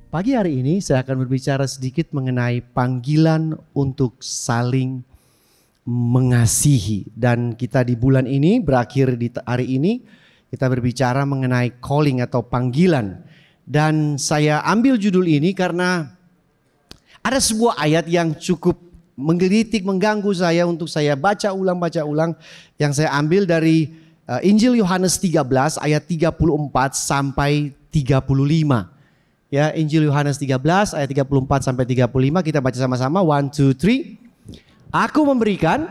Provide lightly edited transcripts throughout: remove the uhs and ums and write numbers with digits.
Pagi hari ini saya akan berbicara sedikit mengenai panggilan untuk saling mengasihi. Dan kita di bulan ini, berakhir di hari ini, kita berbicara mengenai calling atau panggilan. Dan saya ambil judul ini karena ada sebuah ayat yang cukup menggelitik, mengganggu saya untuk saya baca ulang. Yang saya ambil dari Injil Yohanes 13 ayat 34 sampai 35. Ya, Injil Yohanes 13 ayat 34 sampai 35 kita baca sama-sama. 1, 2, 3. Aku memberikan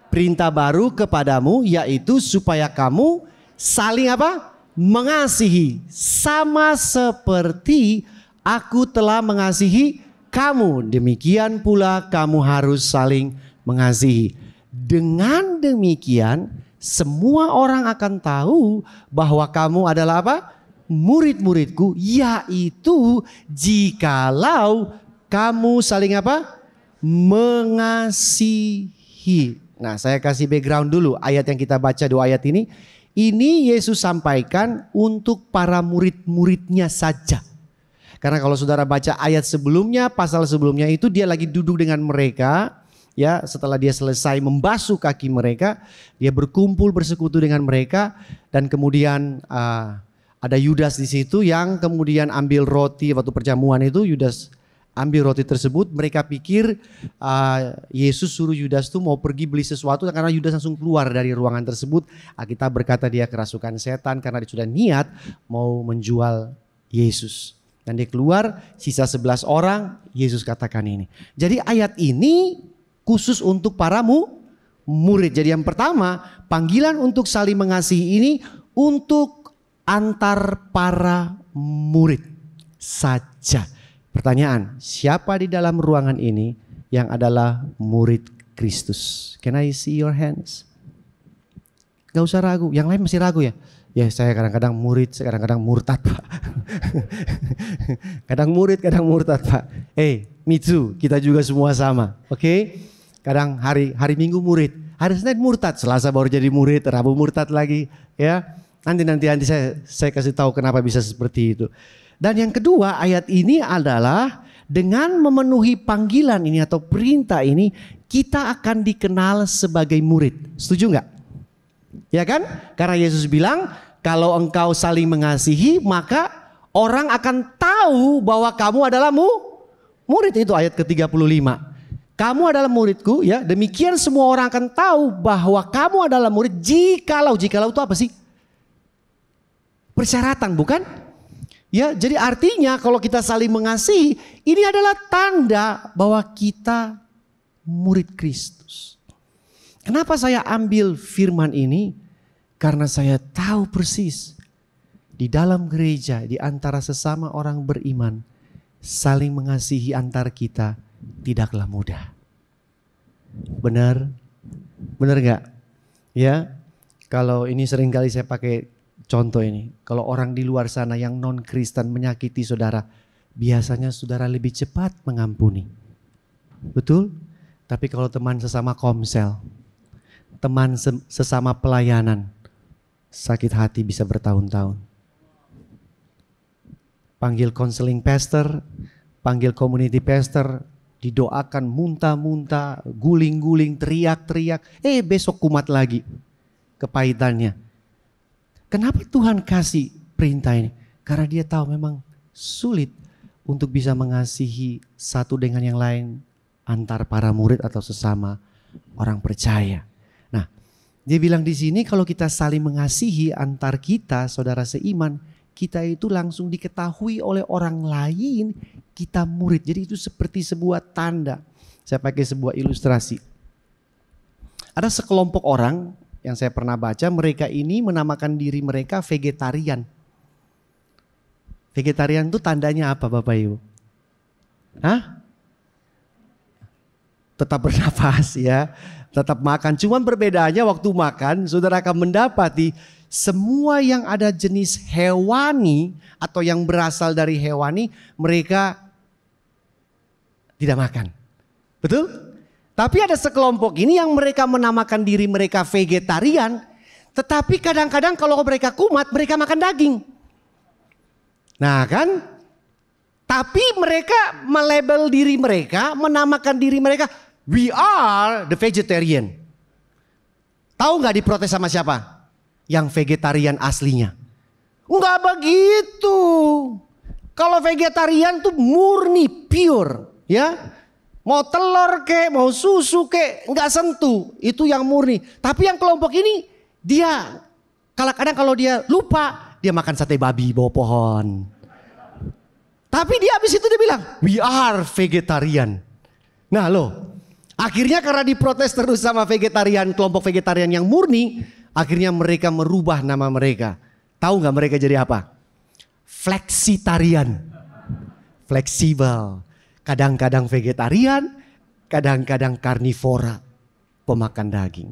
perintah baru kepadamu, yaitu supaya kamu saling apa? Mengasihi, sama seperti aku telah mengasihi kamu. Demikian pula kamu harus saling mengasihi. Dengan demikian semua orang akan tahu bahwa kamu adalah apa? Murid-muridku, yaitu jikalau kamu saling apa? Mengasihi. Nah, saya kasih background dulu ayat yang kita baca, dua ayat ini. Ini Yesus sampaikan untuk para murid-muridnya saja. Karena kalau saudara baca ayat sebelumnya, pasal sebelumnya itu dia lagi duduk dengan mereka. Ya, setelah dia selesai membasuh kaki mereka, dia berkumpul bersekutu dengan mereka dan kemudian ada Yudas di situ yang kemudian ambil roti waktu perjamuan itu. Yudas ambil roti tersebut. Mereka pikir Yesus suruh Yudas tuh mau pergi beli sesuatu karena Yudas langsung keluar dari ruangan tersebut. Alkitab berkata dia kerasukan setan karena dia sudah niat mau menjual Yesus. Dan dia keluar, sisa 11 orang, Yesus katakan ini. Jadi ayat ini khusus untuk para murid. Jadi yang pertama, panggilan untuk saling mengasihi ini untuk antar para murid saja. Pertanyaan, siapa di dalam ruangan ini yang adalah murid Kristus? Can I see your hands? Gak usah ragu, yang lain masih ragu ya? Ya, saya kadang-kadang murid, kadang-kadang murtad Pak. Kadang murid, kadang murtad Pak. Me too, kita juga semua sama. Oke? Kadang hari Minggu murid, hari Senin murtad, Selasa baru jadi murid, Rabu murtad lagi, ya. Nanti saya kasih tahu kenapa bisa seperti itu. Dan yang kedua, ayat ini adalah dengan memenuhi panggilan ini atau perintah ini, kita akan dikenal sebagai murid. Setuju nggak? Ya kan? Karena Yesus bilang, kalau engkau saling mengasihi, maka orang akan tahu bahwa kamu adalah murid. Itu ayat ke-35. Kamu adalah muridku, ya. Demikian semua orang akan tahu bahwa kamu adalah murid jikalau itu apa sih? Persyaratan, bukan? Ya, jadi artinya kalau kita saling mengasihi, ini adalah tanda bahwa kita murid Kristus. Kenapa saya ambil firman ini? Karena saya tahu persis di dalam gereja, di antara sesama orang beriman, saling mengasihi antar kita tidaklah mudah. Benar? Benar gak? Ya, kalau ini seringkali saya pakai contoh ini, kalau orang di luar sana yang non-Kristen menyakiti saudara, biasanya saudara lebih cepat mengampuni. Betul? Tapi kalau teman sesama komsel, teman sesama pelayanan, sakit hati bisa bertahun-tahun. Panggil counseling pastor, panggil community pastor, didoakan muntah-muntah, guling-guling, teriak-teriak, besok kumat lagi kepahitannya. Kenapa Tuhan kasih perintah ini? Karena dia tahu memang sulit untuk bisa mengasihi satu dengan yang lain antar para murid atau sesama orang percaya. Nah, dia bilang di sini kalau kita saling mengasihi antar kita, saudara seiman, kita itu langsung diketahui oleh orang lain kita murid. Jadi itu seperti sebuah tanda. Saya pakai sebuah ilustrasi. Ada sekelompok orang yang saya pernah baca, mereka ini menamakan diri mereka vegetarian. Vegetarian itu tandanya apa Bapak Ibu? Hah? Tetap bernafas ya, tetap makan. Cuman perbedaannya waktu makan, saudara akan mendapati semua yang ada jenis hewani atau yang berasal dari hewani, mereka tidak makan. Betul? Tapi ada sekelompok ini yang mereka menamakan diri mereka vegetarian. Tetapi kadang-kadang kalau mereka kumat, mereka makan daging. Nah kan, Tapi mereka melabel diri mereka, menamakan diri mereka, we are the vegetarian. Tahu nggak diprotes sama siapa? Yang vegetarian aslinya. Nggak begitu. Kalau vegetarian tuh murni, pure, ya. Mau telur kek, mau susu kek, nggak sentuh. Itu yang murni. Tapi yang kelompok ini, dia kadang-kadang kalau dia lupa, dia makan sate babi bawah pohon. Tapi dia habis itu dia bilang, we are vegetarian. Nah loh, akhirnya karena diprotes terus sama vegetarian, kelompok vegetarian yang murni, akhirnya mereka merubah nama mereka. Tahu nggak mereka jadi apa? Flexitarian. Fleksibel. Kadang-kadang vegetarian, kadang-kadang karnivora, pemakan daging.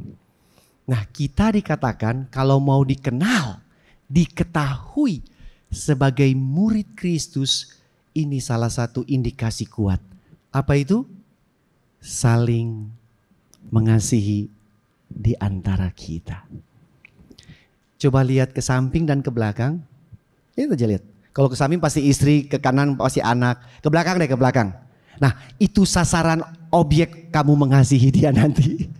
Nah, kita dikatakan kalau mau dikenal, diketahui sebagai murid Kristus, ini salah satu indikasi kuat. Apa itu? Saling mengasihi di antara kita. Coba lihat ke samping dan ke belakang. Ini aja lihat. Kalau ke samping pasti istri, ke kanan pasti anak. Ke belakang deh, ke belakang. Nah, itu sasaran objek kamu mengasihi dia nanti.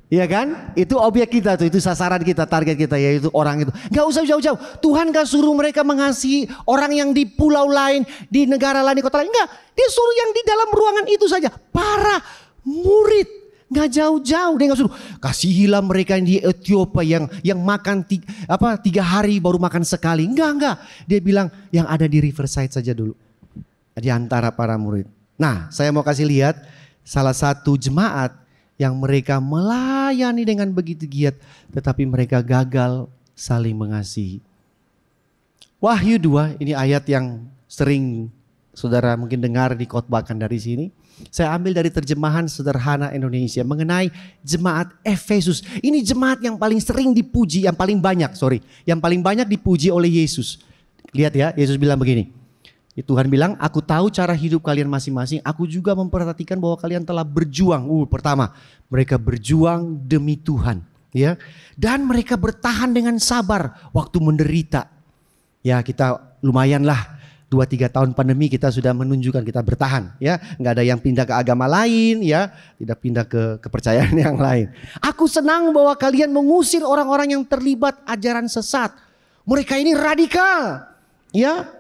Iya kan? Itu objek kita tuh, itu sasaran kita, target kita, yaitu orang itu. Gak usah jauh-jauh. Tuhan gak suruh mereka mengasihi orang yang di pulau lain, di negara lain, di kota lain. Enggak, dia suruh yang di dalam ruangan itu saja. Para murid. Gak jauh-jauh, dia gak suruh. Kasihilah mereka yang di Ethiopia yang makan 3 hari baru makan sekali. Enggak. Dia bilang yang ada di Riverside saja dulu. Di antara para murid. Nah, saya mau kasih lihat salah satu jemaat yang mereka melayani dengan begitu giat, tetapi mereka gagal saling mengasihi. Wahyu 2, ini ayat yang sering saudara mungkin dengar dikotbahkan dari sini. Saya ambil dari terjemahan sederhana Indonesia mengenai jemaat Efesus. Ini jemaat yang paling sering dipuji, yang paling banyak dipuji oleh Yesus. Lihat ya, Yesus bilang begini. Tuhan bilang, aku tahu cara hidup kalian masing-masing. Aku juga memperhatikan bahwa kalian telah berjuang. Pertama, mereka berjuang demi Tuhan, ya. Dan mereka bertahan dengan sabar waktu menderita. Ya, kita lumayanlah 2-3 tahun pandemi kita sudah menunjukkan kita bertahan, ya. Nggak ada yang pindah ke agama lain, ya. Tidak pindah ke kepercayaan yang lain. Aku senang bahwa kalian mengusir orang-orang yang terlibat ajaran sesat. Mereka ini radikal, ya.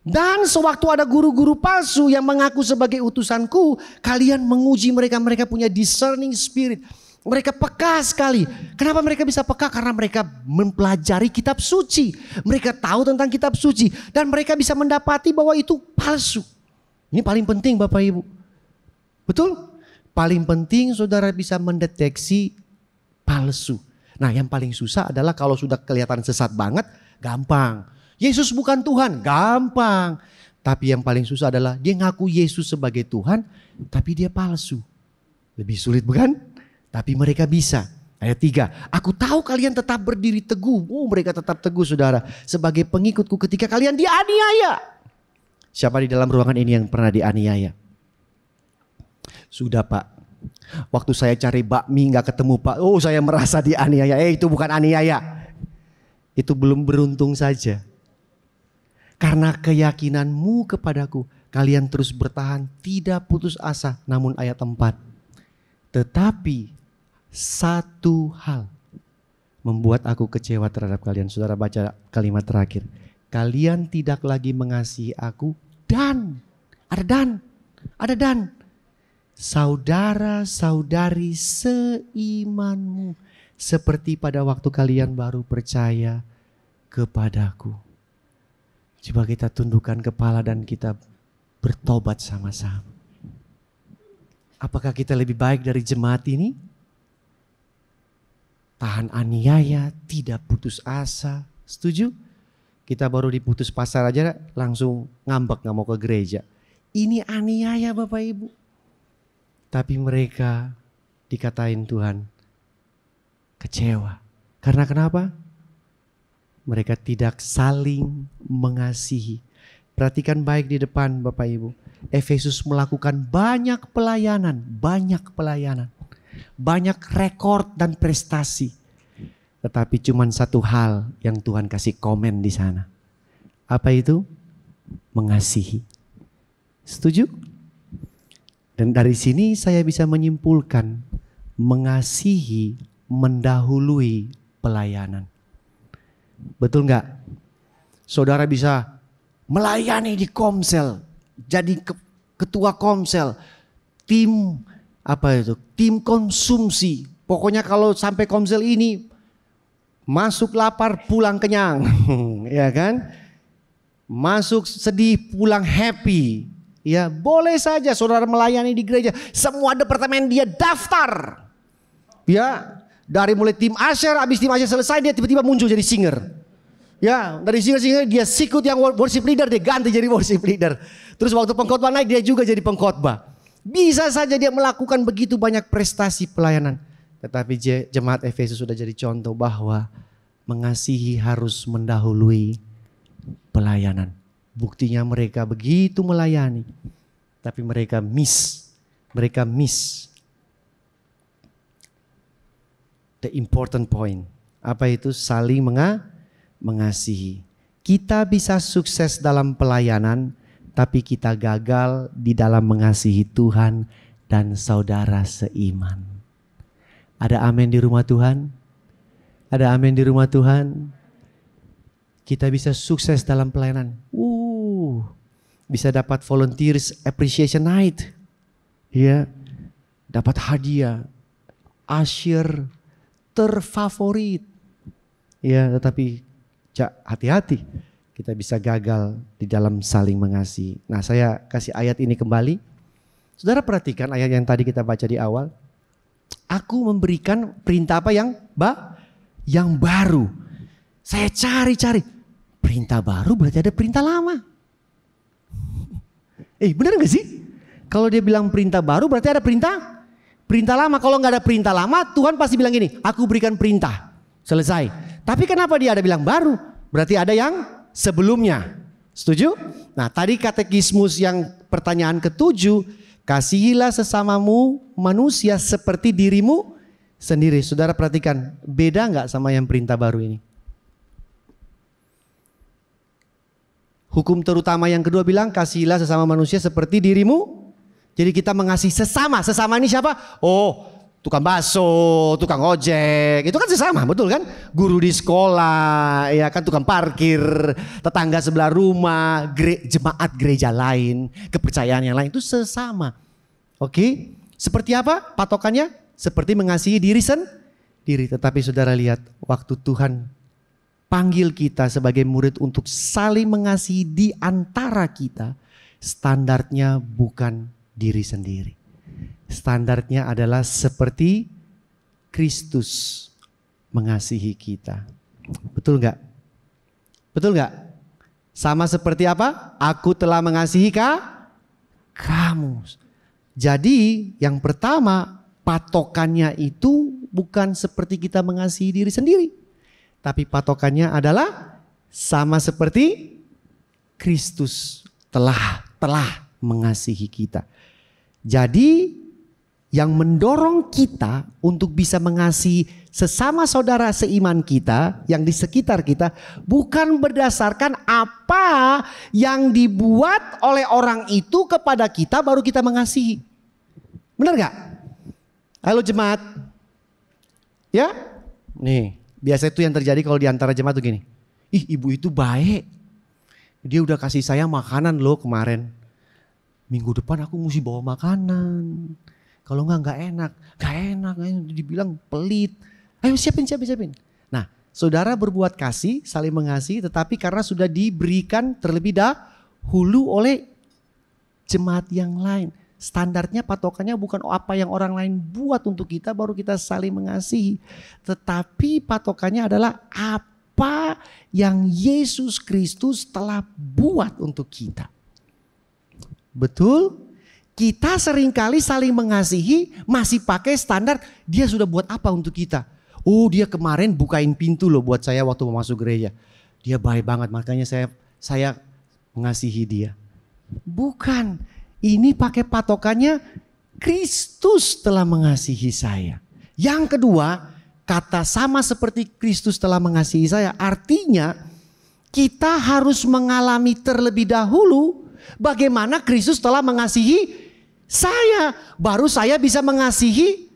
Dan sewaktu ada guru-guru palsu yang mengaku sebagai utusanku, kalian menguji mereka. Mereka punya discerning spirit. Mereka peka sekali. Kenapa mereka bisa peka? Karena mereka mempelajari kitab suci. Mereka tahu tentang kitab suci. Dan mereka bisa mendapati bahwa itu palsu. Ini paling penting Bapak Ibu. Betul? Paling penting saudara bisa mendeteksi palsu. Nah, yang paling susah adalah kalau sudah kelihatan sesat banget, gampang. Yesus bukan Tuhan, gampang. Tapi yang paling susah adalah dia ngaku Yesus sebagai Tuhan, tapi dia palsu. Lebih sulit bukan? Tapi mereka bisa. Ayat 3, aku tahu kalian tetap berdiri teguh. Mereka tetap teguh saudara. Sebagai pengikutku ketika kalian dianiaya. Siapa di dalam ruangan ini yang pernah dianiaya? Sudah Pak. Waktu saya cari bakmi gak ketemu Pak. Saya merasa dianiaya. Itu bukan aniaya. Itu belum beruntung saja. Karena keyakinanmu kepadaku, kalian terus bertahan, tidak putus asa. Namun ayat 4, tetapi satu hal membuat aku kecewa terhadap kalian. Saudara baca kalimat terakhir. Kalian tidak lagi mengasihi aku dan, ada dan. Saudara-saudari seimanmu. Seperti pada waktu kalian baru percaya kepadaku. Coba kita tundukkan kepala dan kita bertobat sama-sama. Apakah kita lebih baik dari jemaat ini? Tahan aniaya, tidak putus asa. Setuju? Kita baru diputus pasar aja langsung ngambek gak mau ke gereja. Ini aniaya Bapak Ibu. Tapi mereka dikatain Tuhan kecewa. Karena kenapa? Mereka tidak saling mengasihi. Perhatikan baik di depan Bapak Ibu. Efesus melakukan banyak pelayanan. Banyak rekor dan prestasi. Tetapi cuma satu hal yang Tuhan kasih komen di sana. Apa itu? Mengasihi. Setuju? Dan dari sini saya bisa menyimpulkan mengasihi mendahului pelayanan. Betul nggak? Saudara bisa melayani di Komsel, jadi ketua Komsel, tim tim konsumsi. Pokoknya kalau sampai Komsel ini masuk lapar pulang kenyang, ya kan? Masuk sedih pulang happy. Ya, boleh saja saudara melayani di gereja. Semua departemen dia daftar. Ya, dari mulai tim Asher, habis tim Asher selesai dia tiba-tiba muncul jadi singer. Ya, dari singer dia sikut yang worship leader, dia ganti jadi worship leader. Terus waktu pengkhotbah naik dia juga jadi pengkhotbah. Bisa saja dia melakukan begitu banyak prestasi pelayanan. Tetapi jemaat Efesus sudah jadi contoh bahwa mengasihi harus mendahului pelayanan. Buktinya mereka begitu melayani, tapi mereka miss the important point. Apa itu? Saling mengasihi. Kita bisa sukses dalam pelayanan, tapi kita gagal di dalam mengasihi Tuhan dan saudara seiman. Ada amin di rumah Tuhan? Ada amin di rumah Tuhan? Kita bisa sukses dalam pelayanan. Bisa dapat volunteers appreciation night. Ya, dapat hadiah. Asyir terfavorit. Ya, tetapi hati-hati. Kita bisa gagal di dalam saling mengasihi. Nah, saya kasih ayat ini kembali. Saudara perhatikan ayat yang tadi kita baca di awal. Aku memberikan perintah apa yang baru. Saya cari-cari. Perintah baru berarti ada perintah lama. Benar gak sih? Kalau dia bilang perintah baru berarti ada perintah lama. Kalau gak ada perintah lama, Tuhan pasti bilang gini, aku berikan perintah. Selesai. Tapi kenapa dia ada bilang baru? Berarti ada yang sebelumnya. Setuju? Nah, tadi katekismus yang pertanyaan ke-7, kasihilah sesamamu manusia seperti dirimu sendiri. Saudara perhatikan, beda gak sama yang perintah baru ini? Hukum terutama yang kedua bilang kasihilah sesama manusia seperti dirimu. Jadi kita mengasihi sesama. Sesama ini siapa? Oh, tukang bakso, tukang ojek. Itu kan sesama, betul kan? Guru di sekolah, ya kan, tukang parkir, tetangga sebelah rumah, jemaat gereja lain, kepercayaan yang lain, itu sesama. Oke? Seperti apa patokannya? Seperti mengasihi diri sendiri. Tetapi saudara lihat, waktu Tuhan panggil kita sebagai murid untuk saling mengasihi di antara kita, standarnya bukan diri sendiri. Standarnya adalah seperti Kristus mengasihi kita. Betul nggak? Betul nggak? Sama seperti apa? Aku telah mengasihi kamu. Jadi yang pertama, patokannya itu bukan seperti kita mengasihi diri sendiri. Tapi patokannya adalah sama seperti Kristus telah mengasihi kita. Jadi yang mendorong kita untuk bisa mengasihi sesama saudara seiman kita yang di sekitar kita bukan berdasarkan apa yang dibuat oleh orang itu kepada kita baru kita mengasihi. Benar gak? Halo jemaat. Ya? Nih. Biasa itu yang terjadi kalau di antara jemaat tuh gini. Ibu itu baik. Dia udah kasih saya makanan loh kemarin. Minggu depan aku mesti bawa makanan. Kalau enggak enak. Gak enak. Dibilang pelit. Ayo siapin. Nah, saudara berbuat kasih, saling mengasihi. Tetapi karena sudah diberikan terlebih dahulu oleh jemaat yang lain. Standarnya patokannya bukan apa yang orang lain buat untuk kita baru kita saling mengasihi. Tetapi patokannya adalah apa yang Yesus Kristus telah buat untuk kita. Betul? Kita seringkali saling mengasihi masih pakai standar dia sudah buat apa untuk kita. Oh dia kemarin bukain pintu loh buat saya waktu mau masuk gereja. Dia baik banget makanya saya mengasihi dia. Bukan. Ini pakai patokannya Kristus telah mengasihi saya. Yang kedua, kata sama seperti Kristus telah mengasihi saya. Artinya kita harus mengalami terlebih dahulu Bagaimana Kristus telah mengasihi saya. Baru saya bisa mengasihi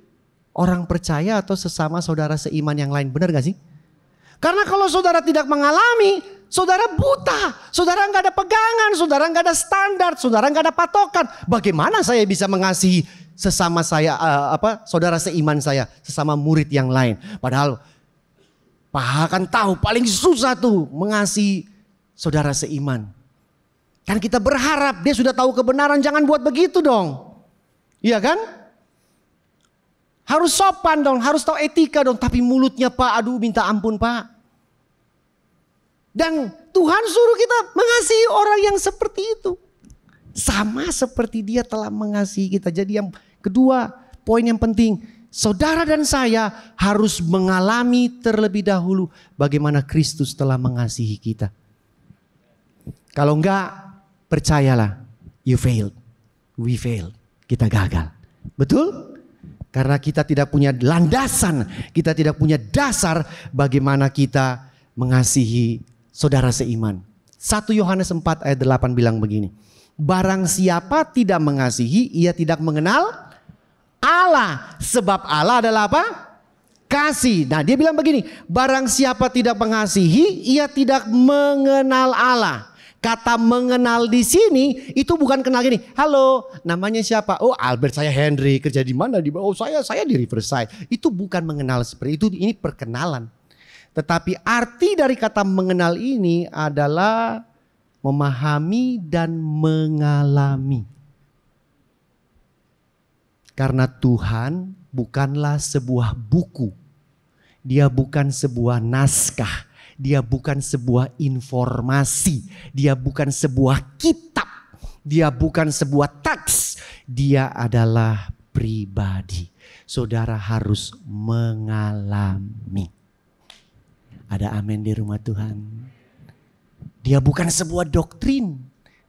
orang percaya atau sesama saudara seiman yang lain. Benar gak sih? Karena kalau saudara tidak mengalami, saudara buta. Saudara gak ada pegangan, saudara gak ada standar, saudara gak ada patokan. Bagaimana saya bisa mengasihi sesama saya, saudara seiman saya, sesama murid yang lain. Padahal Pak kan tahu paling susah tuh mengasihi saudara seiman. Kan kita berharap dia sudah tahu kebenaran, jangan buat begitu dong. Iya kan? Harus sopan dong, harus tahu etika dong. Tapi mulutnya Pak, aduh minta ampun Pak. Dan Tuhan suruh kita mengasihi orang yang seperti itu. Sama seperti dia telah mengasihi kita. Jadi yang kedua, poin yang penting. Saudara dan saya harus mengalami terlebih dahulu bagaimana Kristus telah mengasihi kita. Kalau enggak, percayalah, you failed, we failed, kita gagal. Betul? Karena kita tidak punya landasan, kita tidak punya dasar bagaimana kita mengasihi saudara seiman. 1 Yohanes 4 ayat 8 bilang begini. Barang siapa tidak mengasihi, ia tidak mengenal Allah. Sebab Allah adalah apa? Kasih. Nah dia bilang begini, barang siapa tidak mengasihi, ia tidak mengenal Allah. Kata mengenal di sini itu bukan kenal gini. Halo, namanya siapa? Oh Albert, saya Henry, kerja di mana? Oh saya di Riverside. Itu bukan mengenal seperti itu, ini perkenalan. Tetapi arti dari kata mengenal ini adalah memahami dan mengalami. Karena Tuhan bukanlah sebuah buku. Dia bukan sebuah naskah. Dia bukan sebuah informasi. Dia bukan sebuah kitab. Dia bukan sebuah teks. Dia adalah pribadi. Saudara harus mengalami. Ada amin di rumah Tuhan. Dia bukan sebuah doktrin.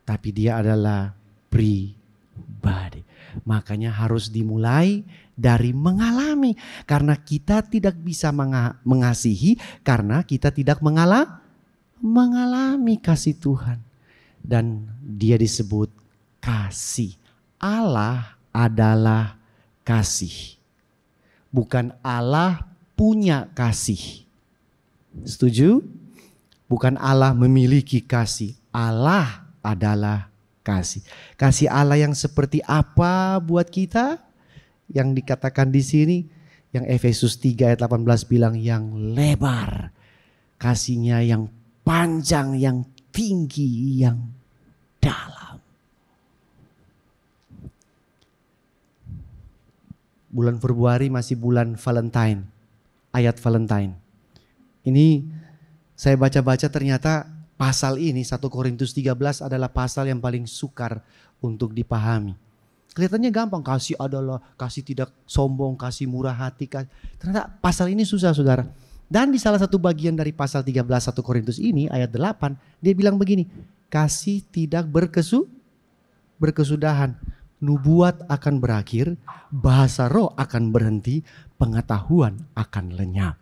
Tapi dia adalah pribadi. Makanya harus dimulai dari mengalami. Karena kita tidak bisa mengasihi karena kita tidak mengalami kasih Tuhan. Dan dia disebut kasih. Allah adalah kasih. Bukan Allah punya kasih. Setuju? Bukan Allah memiliki kasih. Allah adalah kasih. Kasih Allah yang seperti apa buat kita? Yang dikatakan di sini, yang Efesus 3 ayat 18 bilang yang lebar. Kasihnya yang panjang, yang tinggi, yang dalam. Bulan Februari masih bulan Valentine. Ayat Valentine. Ini saya baca-baca ternyata pasal ini 1 Korintus 13 adalah pasal yang paling sukar untuk dipahami. Kelihatannya gampang, kasih adalah kasih tidak sombong, kasih murah hati. Ternyata pasal ini susah saudara. Dan di salah satu bagian dari pasal 13 1 Korintus ini ayat 8 dia bilang begini. Kasih tidak berkesudahan. Nubuat akan berakhir, bahasa roh akan berhenti, pengetahuan akan lenyap.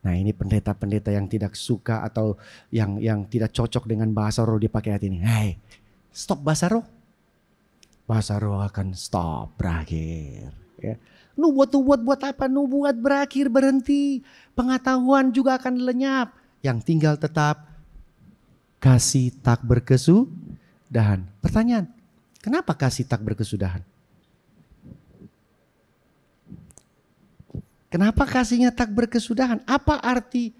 Nah ini pendeta-pendeta yang tidak suka atau yang tidak cocok dengan bahasa roh dipakai hati ini. Hey, stop bahasa roh. Bahasa roh akan stop, berakhir. Ya. Nubuat buat apa? Nubuat berakhir, berhenti. Pengetahuan juga akan lenyap. Yang tinggal tetap kasih tak berkesudahan. Pertanyaan, kenapa kasih tak berkesudahan? Kenapa kasihnya tak berkesudahan? Apa arti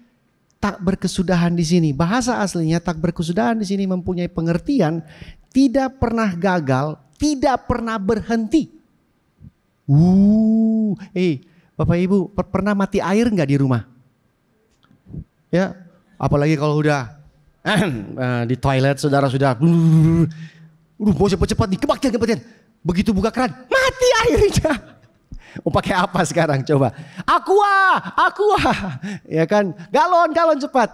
tak berkesudahan di sini? Bahasa aslinya tak berkesudahan di sini mempunyai pengertian tidak pernah gagal, tidak pernah berhenti. Bapak Ibu pernah mati air nggak di rumah? Ya, apalagi kalau udah di toilet saudara sudah, mau cepat-cepat nih kebaktian. Begitu buka keran, mati airnya. Mau pakai apa sekarang coba? Aqua, ya kan? Galon cepat.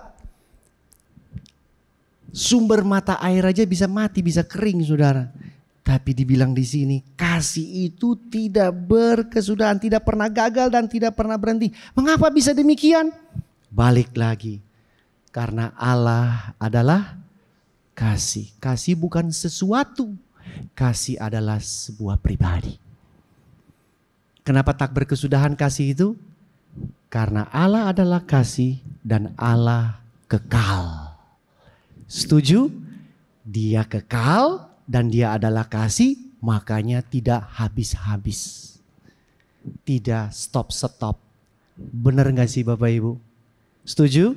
Sumber mata air aja bisa mati, bisa kering saudara. Tapi dibilang di sini kasih itu tidak berkesudahan, tidak pernah gagal dan tidak pernah berhenti. Mengapa bisa demikian? Balik lagi, karena Allah adalah kasih. Kasih bukan sesuatu. Kasih adalah sebuah pribadi. Kenapa tak berkesudahan kasih itu? Karena Allah adalah kasih dan Allah kekal. Setuju? Dia kekal dan dia adalah kasih, makanya tidak habis-habis. Tidak stop-stop. Benar gak sih Bapak Ibu? Setuju?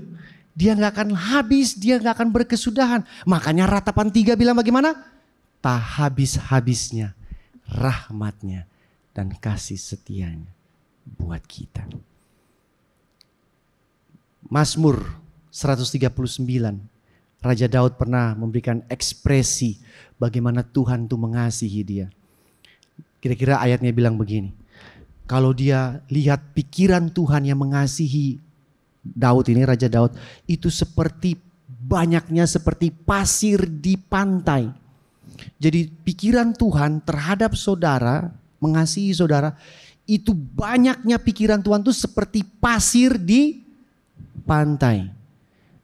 Dia gak akan habis, dia gak akan berkesudahan. Makanya Ratapan 3 bilang bagaimana? Tak habis-habisnya rahmatnya dan kasih setianya buat kita. Mazmur 139. Raja Daud pernah memberikan ekspresi bagaimana Tuhan itu mengasihi dia. Kira-kira ayatnya bilang begini. Kalau dia lihat pikiran Tuhan yang mengasihi Daud ini, Raja Daud, itu seperti banyaknya seperti pasir di pantai. Jadi pikiran Tuhan terhadap saudara, mengasihi saudara, itu banyaknya pikiran Tuhan itu seperti pasir di pantai.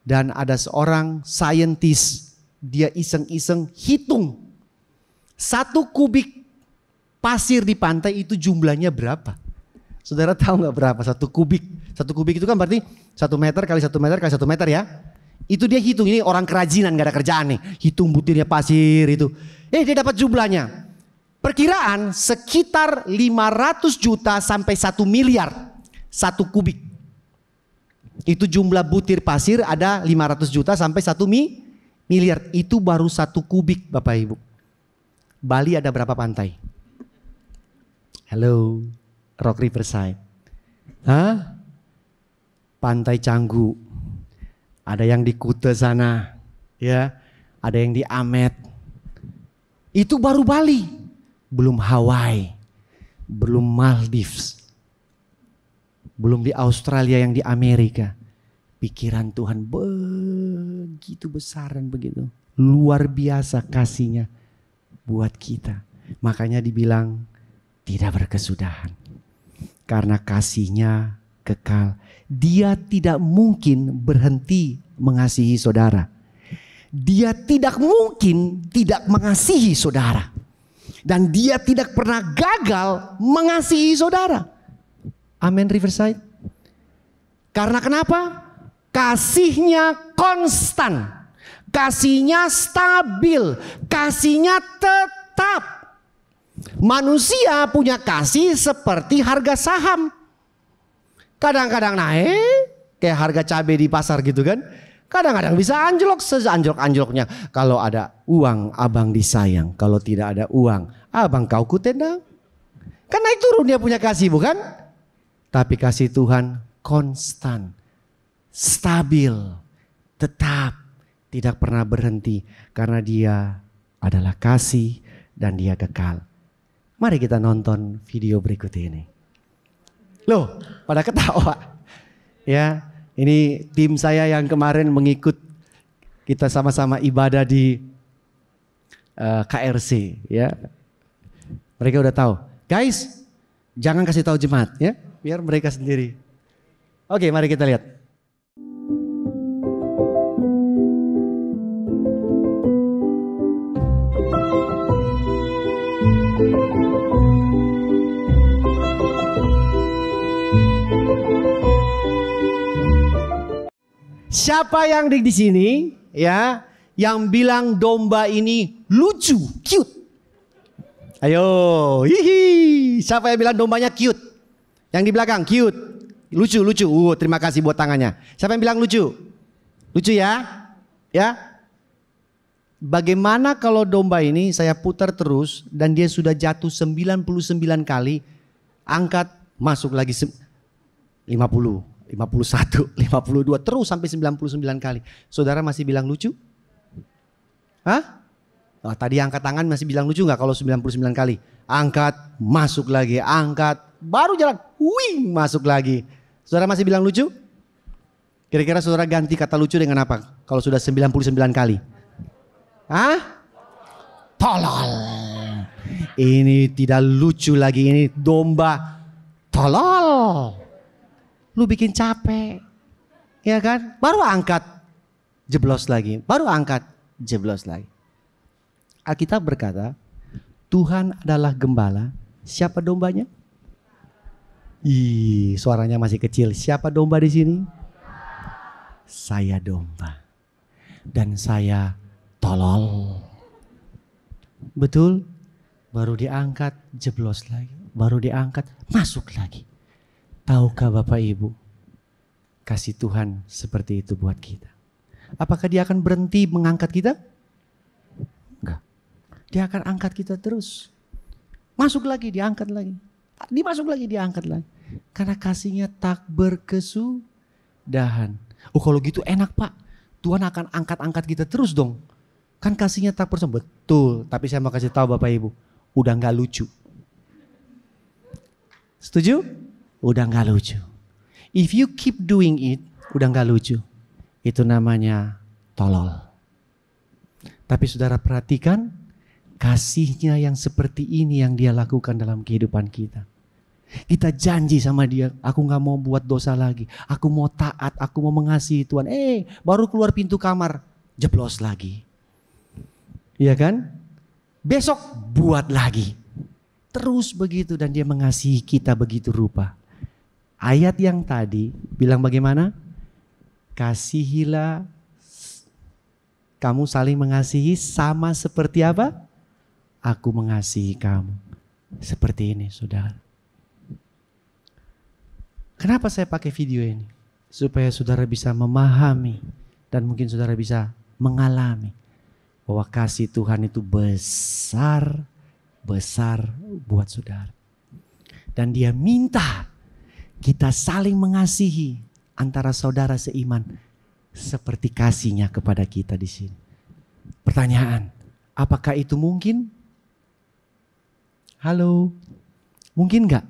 Dan ada seorang saintis, dia iseng-iseng hitung 1 kubik pasir di pantai itu jumlahnya berapa? Saudara tahu nggak berapa 1 kubik? 1 kubik itu kan berarti 1 meter kali 1 meter kali 1 meter ya. Itu dia hitung, ini orang kerajinan gak ada kerjaan nih. Hitung butirnya pasir itu. Dia dapat jumlahnya. Perkiraan sekitar 500 juta sampai 1 miliar 1 kubik. Itu jumlah butir pasir ada 500 juta sampai 1 miliar. Itu baru 1 kubik Bapak Ibu. Bali ada berapa pantai? Halo, Rock Riverside. Hah? Pantai Canggu. Ada yang di Kuta sana, ya. Ada yang di Amet. Itu baru Bali. Belum Hawaii. Belum Maldives. Belum di Australia yang di Amerika. Pikiran Tuhan begitu besar dan begitu luar biasa kasihnya buat kita. Makanya dibilang tidak berkesudahan. Karena kasihnya kekal. Dia tidak mungkin berhenti mengasihi saudara. Dia tidak mungkin tidak mengasihi saudara. Dan dia tidak pernah gagal mengasihi saudara. Amin Riverside. Karena kenapa? Kasihnya konstan. Kasihnya stabil. Kasihnya tetap. Manusia punya kasih seperti harga saham. Kadang-kadang naik, kayak harga cabai di pasar gitu kan. Kadang-kadang bisa anjlok seanjlok-anjloknya. Kalau ada uang, abang disayang. Kalau tidak ada uang, abang kau kutendang. Kan naik turun dia punya kasih bukan? Tapi kasih Tuhan konstan, stabil, tetap, tidak pernah berhenti. Karena dia adalah kasih dan dia kekal. Mari kita nonton video berikut ini. Loh, pada ketawa. Ya, ini tim saya yang kemarin mengikut kita sama-sama ibadah di KRC, ya. Mereka udah tahu. Guys, jangan kasih tahu jemaat ya, biar mereka sendiri. Oke, mari kita lihat. Siapa yang di sini ya yang bilang domba ini lucu, cute? Ayo, hihi. Siapa yang bilang dombanya cute? Yang di belakang cute, lucu. Terima kasih buat tangannya. Siapa yang bilang lucu? Lucu ya? Ya. Bagaimana kalau domba ini saya putar terus dan dia sudah jatuh 99 kali, angkat masuk lagi 50. 51, 52 terus sampai 99 kali. Saudara masih bilang lucu? Hah? Oh, tadi angkat tangan masih bilang lucu nggak kalau 99 kali? Angkat, masuk lagi, angkat, baru jalan, wing, masuk lagi. Saudara masih bilang lucu? Kira-kira saudara ganti kata lucu dengan apa? Kalau sudah 99 kali? Hah? Tolol. Ini tidak lucu lagi, ini domba tolol. Lu bikin capek, ya kan? Baru angkat, jeblos lagi. Baru angkat, jeblos lagi. Alkitab berkata, Tuhan adalah gembala, siapa dombanya? Suaranya masih kecil. Siapa domba di sini? Saya domba. Dan saya tolol. Betul? Baru diangkat, jeblos lagi. Baru diangkat, masuk lagi. Tahukah Bapak Ibu, kasih Tuhan seperti itu buat kita. Apakah dia akan berhenti mengangkat kita? Enggak. Dia akan angkat kita terus. Masuk lagi, diangkat lagi. Dimasuk lagi, diangkat lagi. Karena kasihnya tak berkesudahan. Oh kalau gitu enak Pak. Tuhan akan angkat-angkat kita terus dong. Kan kasihnya tak berkesudahan. Betul. Tapi saya mau kasih tahu Bapak Ibu. Udah gak lucu. Setuju? Udah gak lucu. If you keep doing it, udah gak lucu. Itu namanya tolol. Tapi saudara perhatikan, kasihnya yang seperti ini yang dia lakukan dalam kehidupan kita. Kita janji sama dia, aku gak mau buat dosa lagi. Aku mau taat, aku mau mengasihi Tuhan. Baru keluar pintu kamar, jeblos lagi. Iya kan? Besok buat lagi. Terus begitu dan dia mengasihi kita begitu rupa. Ayat yang tadi bilang bagaimana? Kasihilah, kamu saling mengasihi sama seperti apa? Aku mengasihi kamu. Seperti ini saudara. Kenapa saya pakai video ini? Supaya saudara bisa memahami dan mungkin saudara bisa mengalami bahwa kasih Tuhan itu besar, besar buat saudara. Dan dia minta kita saling mengasihi antara saudara seiman seperti kasihnya kepada kita di sini. Pertanyaan, apakah itu mungkin? Halo, mungkin gak?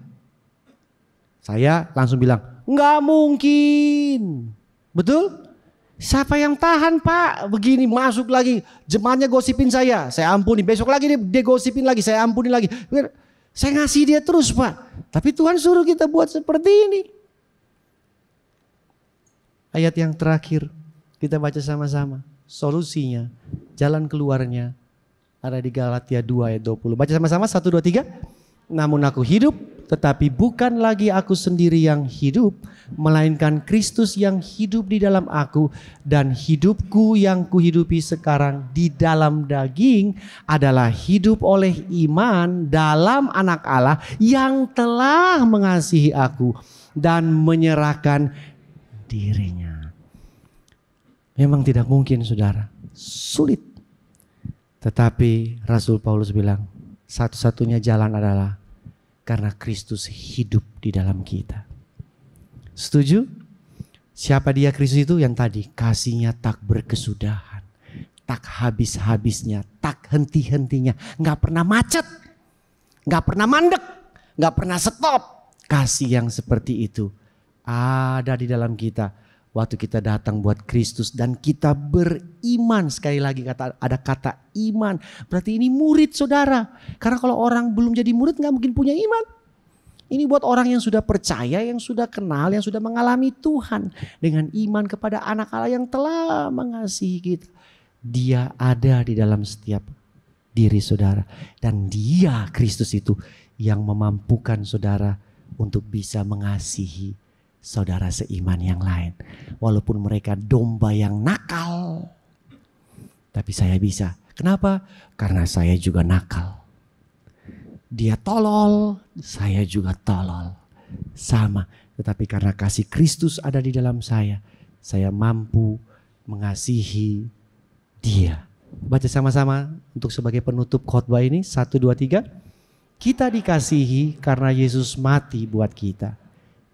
Saya langsung bilang, nggak mungkin. Betul? Siapa yang tahan Pak? Begini masuk lagi, jemaatnya gosipin saya ampuni. Besok lagi dia gosipin lagi, saya ampuni lagi. Saya ngasih dia terus Pak. Tapi Tuhan suruh kita buat seperti ini. Ayat yang terakhir, kita baca sama-sama. Solusinya, jalan keluarnya ada di Galatia 2 ayat 20. Baca sama-sama, 1, 2, 3. Namun aku hidup, tetapi bukan lagi aku sendiri yang hidup, melainkan Kristus yang hidup di dalam aku. Dan hidupku yang kuhidupi sekarang di dalam daging adalah hidup oleh iman dalam Anak Allah yang telah mengasihi aku dan menyerahkan dirinya. Memang tidak mungkin saudara, sulit. Tetapi Rasul Paulus bilang, satu-satunya jalan adalah karena Kristus hidup di dalam kita. Setuju? Siapa dia Kristus itu? Yang tadi, kasihnya tak berkesudahan, tak habis-habisnya, tak henti-hentinya, gak pernah macet, gak pernah mandek, gak pernah stop. Kasih yang seperti itu ada di dalam kita waktu kita datang buat Kristus dan kita beriman. Sekali lagi ada kata iman. Berarti ini murid saudara. Karena kalau orang belum jadi murid gak mungkin punya iman. Ini buat orang yang sudah percaya, yang sudah kenal, yang sudah mengalami Tuhan. Dengan iman kepada Anak Allah yang telah mengasihi kita. Dia ada di dalam setiap diri saudara. Dan dia Kristus itu yang memampukan saudara untuk bisa mengasihi saudara seiman yang lain. Walaupun mereka domba yang nakal. Tapi saya bisa. Kenapa? Karena saya juga nakal. Dia tolol, saya juga tolol. Sama. Tetapi karena kasih Kristus ada di dalam saya mampu mengasihi dia. Baca sama-sama untuk sebagai penutup khotbah ini. 1, 2, 3. Kita dikasihi karena Yesus mati buat kita.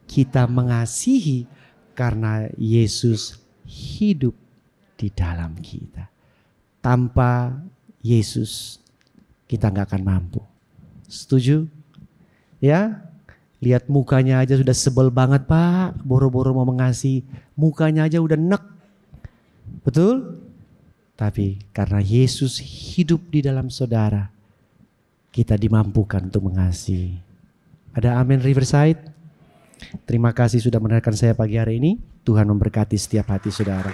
Kita mengasihi karena Yesus hidup di dalam kita. Tanpa Yesus kita gak akan mampu. Setuju? Ya, lihat mukanya aja sudah sebel banget Pak. Boro-boro mau mengasihi. Mukanya aja udah nek. Betul? Tapi karena Yesus hidup di dalam saudara, kita dimampukan untuk mengasihi. Ada amin Riverside? Terima kasih sudah mendengarkan saya pagi hari ini. Tuhan memberkati setiap hati saudara.